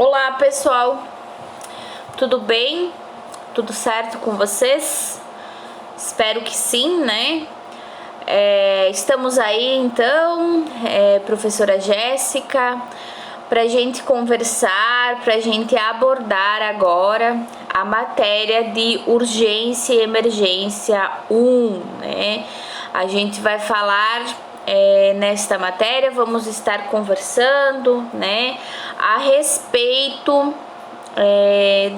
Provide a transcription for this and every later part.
Olá pessoal, tudo bem? Tudo certo com vocês? Espero que sim, né? Estamos aí então, professora Jéssica, para a gente conversar, para a gente abordar agora a matéria de urgência e emergência 1, né? A gente vai falar nesta matéria, vamos estar conversando, né, a respeito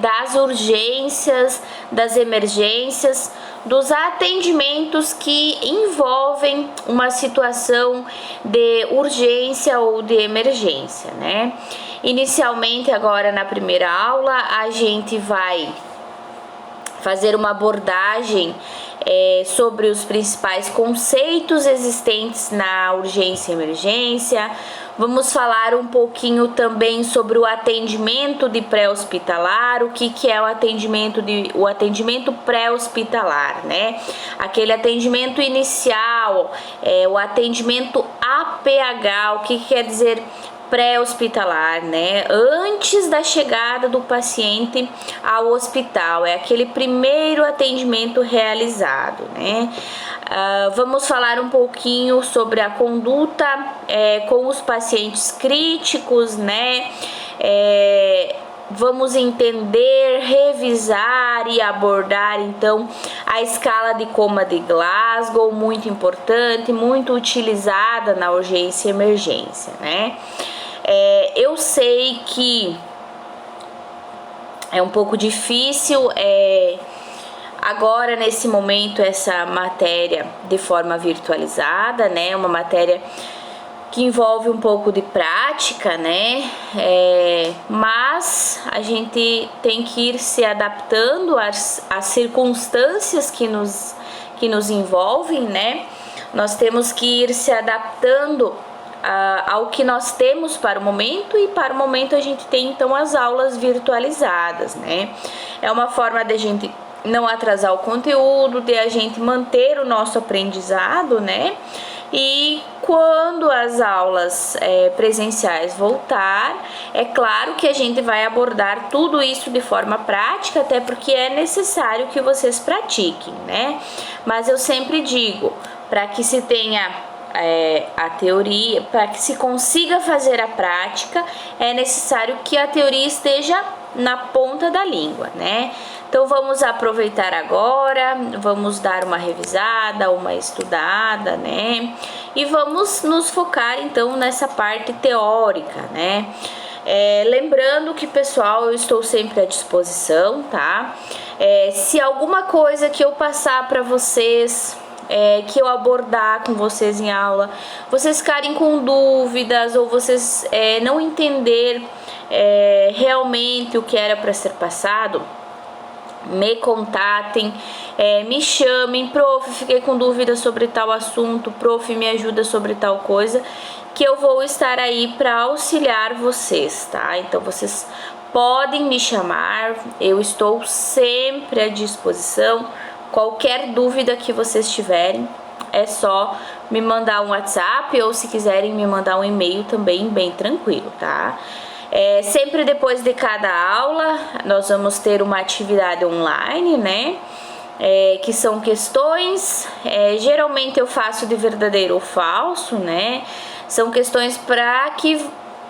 das urgências, das emergências, dos atendimentos que envolvem uma situação de urgência ou de emergência, né? Inicialmente, agora na primeira aula, a gente vai fazer uma abordagem sobre os principais conceitos existentes na urgência e emergência. Vamos falar um pouquinho também sobre o atendimento de pré-hospitalar, o que é o atendimento pré-hospitalar, né? Aquele atendimento inicial, o atendimento APH, o que quer dizer pré-hospitalar, né? Antes da chegada do paciente ao hospital, é aquele primeiro atendimento realizado, né? Vamos falar um pouquinho sobre a conduta com os pacientes críticos, né? Vamos entender, revisar e abordar então a escala de coma de Glasgow, muito importante, muito utilizada na urgência e emergência, né? Eu sei que é um pouco difícil agora nesse momento essa matéria de forma virtualizada, né? Uma matéria que envolve um pouco de prática, né? Mas a gente tem que ir se adaptando às circunstâncias que nos envolvem, né? Nós temos que ir se adaptando ao que nós temos para o momento, e para o momento a gente tem então as aulas virtualizadas, né? É uma forma de a gente não atrasar o conteúdo, de a gente manter o nosso aprendizado, né? E quando as aulas presenciais voltar, é claro que a gente vai abordar tudo isso de forma prática, até porque é necessário que vocês pratiquem, né? Mas eu sempre digo, para que se tenha a teoria, para que se consiga fazer a prática, é necessário que a teoria esteja na ponta da língua, né? Então vamos aproveitar agora, vamos dar uma revisada, uma estudada, né? E vamos nos focar então nessa parte teórica, né? Lembrando que, pessoal, eu estou sempre à disposição, tá? Se alguma coisa que eu passar para vocês, que eu abordar com vocês em aula, vocês ficarem com dúvidas ou vocês não entender realmente o que era para ser passado, me contatem, me chamem, prof, fiquei com dúvida sobre tal assunto, prof, me ajuda sobre tal coisa, que eu vou estar aí para auxiliar vocês, tá? Então vocês podem me chamar, eu estou sempre à disposição. Qualquer dúvida que vocês tiverem, é só me mandar um WhatsApp, ou se quiserem me mandar um e-mail também, bem tranquilo, tá? Sempre depois de cada aula, nós vamos ter uma atividade online, né? Que são questões, geralmente eu faço de verdadeiro ou falso, né? São questões para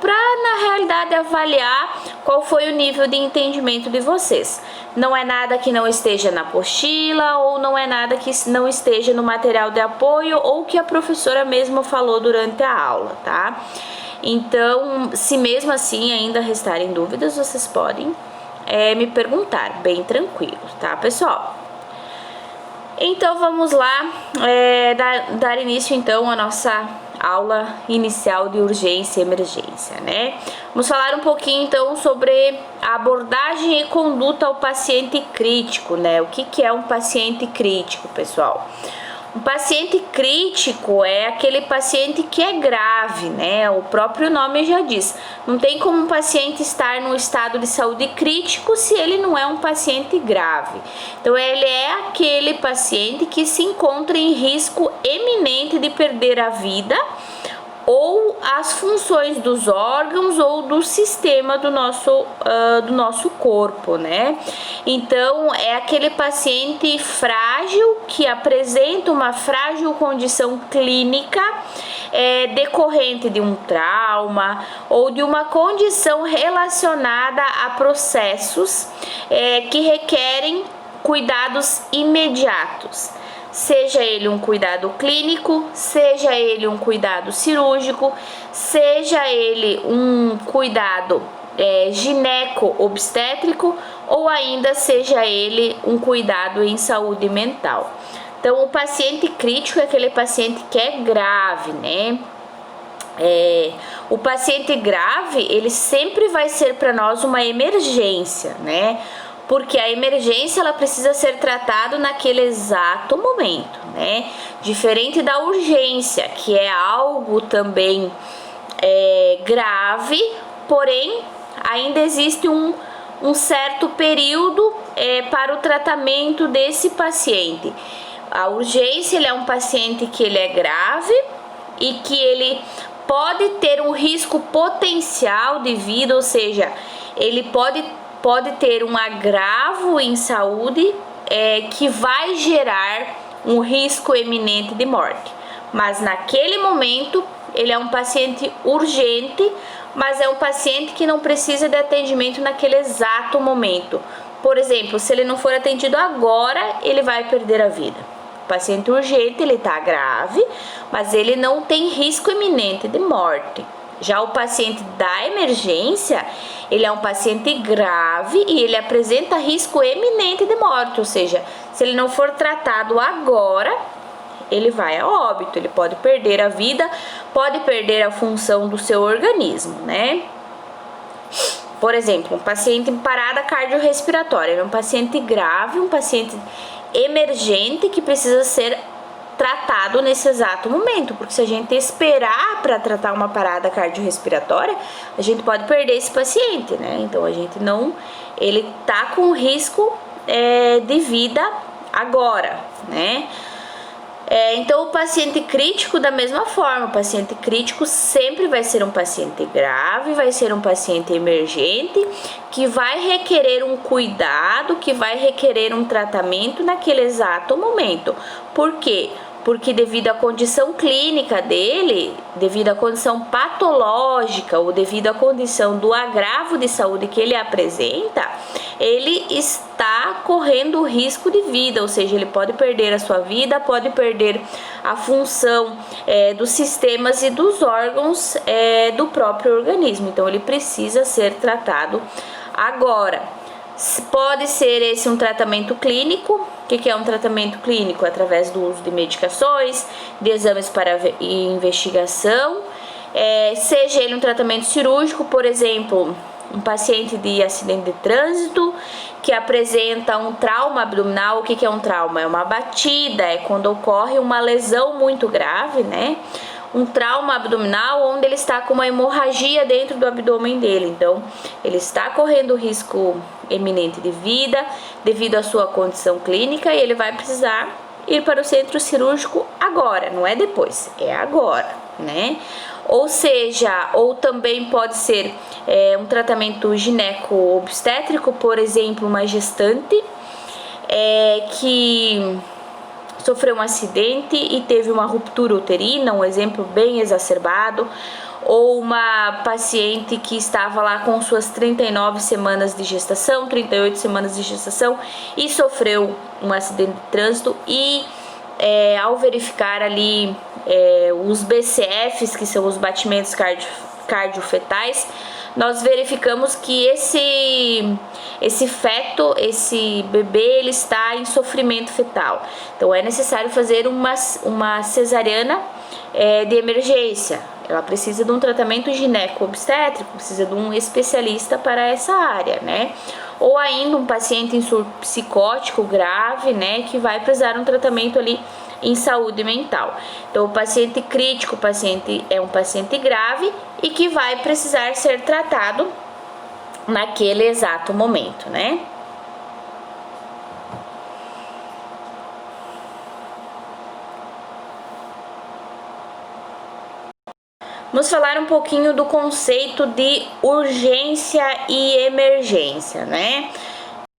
na realidade avaliar qual foi o nível de entendimento de vocês. Não é nada que não esteja na apostila, ou não é nada que não esteja no material de apoio, ou que a professora mesmo falou durante a aula, tá? Então, se mesmo assim ainda restarem dúvidas, vocês podem me perguntar, bem tranquilo, tá, pessoal? Então vamos lá dar início então à nossa aula inicial de urgência e emergência, né? Vamos falar um pouquinho então sobre a abordagem e conduta ao paciente crítico, né? O que é um paciente crítico, pessoal? Um paciente crítico é aquele paciente que é grave, né? O próprio nome já diz. Não tem como um paciente estar num estado de saúde crítico se ele não é um paciente grave. Então, ele é aquele paciente que se encontra em risco eminente de perder a vida ou as funções dos órgãos ou do sistema do nosso corpo, né? Então, é aquele paciente frágil que apresenta uma frágil condição clínica decorrente de um trauma ou de uma condição relacionada a processos que requerem cuidados imediatos. Seja ele um cuidado clínico, seja ele um cuidado cirúrgico, seja ele um cuidado gineco-obstétrico ou ainda seja ele um cuidado em saúde mental. Então, o paciente crítico é aquele paciente que é grave, né? O paciente grave, ele sempre vai ser para nós uma emergência, né? Porque a emergência ela precisa ser tratada naquele exato momento, né? Diferente da urgência, que é algo também grave, porém ainda existe um certo período para o tratamento desse paciente. A urgência ele é um paciente que ele é grave e que ele pode ter um risco potencial de vida, ou seja, ele pode ter um agravo em saúde que vai gerar um risco eminente de morte. Mas naquele momento ele é um paciente urgente, mas é um paciente que não precisa de atendimento naquele exato momento. Por exemplo, se ele não for atendido agora, ele vai perder a vida. O paciente urgente, ele está grave, mas ele não tem risco iminente de morte. Já o paciente da emergência, ele é um paciente grave e ele apresenta risco eminente de morte, ou seja, se ele não for tratado agora, ele vai a óbito, ele pode perder a vida, pode perder a função do seu organismo, né? Por exemplo, um paciente em parada cardiorrespiratória, é um paciente grave, um paciente emergente que precisa ser tratado nesse exato momento, porque se a gente esperar para tratar uma parada cardiorrespiratória, a gente pode perder esse paciente, né? Então a gente não, ele tá com risco de vida agora, né? Então o paciente crítico da mesma forma, o paciente crítico sempre vai ser um paciente grave, vai ser um paciente emergente, que vai requerer um cuidado, que vai requerer um tratamento naquele exato momento. Por quê? Porque devido à condição clínica dele, devido à condição patológica ou devido à condição do agravo de saúde que ele apresenta, ele está correndo risco de vida, ou seja, ele pode perder a sua vida, pode perder a função dos sistemas e dos órgãos do próprio organismo. Então, ele precisa ser tratado agora. Pode ser esse um tratamento clínico. O que é um tratamento clínico? Através do uso de medicações, de exames para investigação, seja ele um tratamento cirúrgico, por exemplo, um paciente de acidente de trânsito que apresenta um trauma abdominal. O que é um trauma? É uma batida, é quando ocorre uma lesão muito grave, né? Um trauma abdominal onde ele está com uma hemorragia dentro do abdômen dele. Então, ele está correndo risco eminente de vida devido à sua condição clínica e ele vai precisar ir para o centro cirúrgico agora, não é depois, é agora, né? Ou seja, ou também pode ser um tratamento gineco-obstétrico, por exemplo, uma gestante que sofreu um acidente e teve uma ruptura uterina, um exemplo bem exacerbado, ou uma paciente que estava lá com suas 39 semanas de gestação, 38 semanas de gestação e sofreu um acidente de trânsito e ao verificar ali os BCFs, que são os batimentos cardiofetais, nós verificamos que esse feto, esse bebê, ele está em sofrimento fetal. Então é necessário fazer uma cesariana de emergência. Ela precisa de um tratamento gineco-obstétrico, precisa de um especialista para essa área, né? Ou ainda um paciente em surto psicótico grave, né, que vai precisar de um tratamento ali em saúde mental. Então, o paciente crítico, o paciente é um paciente grave e que vai precisar ser tratado naquele exato momento, né? Vamos falar um pouquinho do conceito de urgência e emergência, né?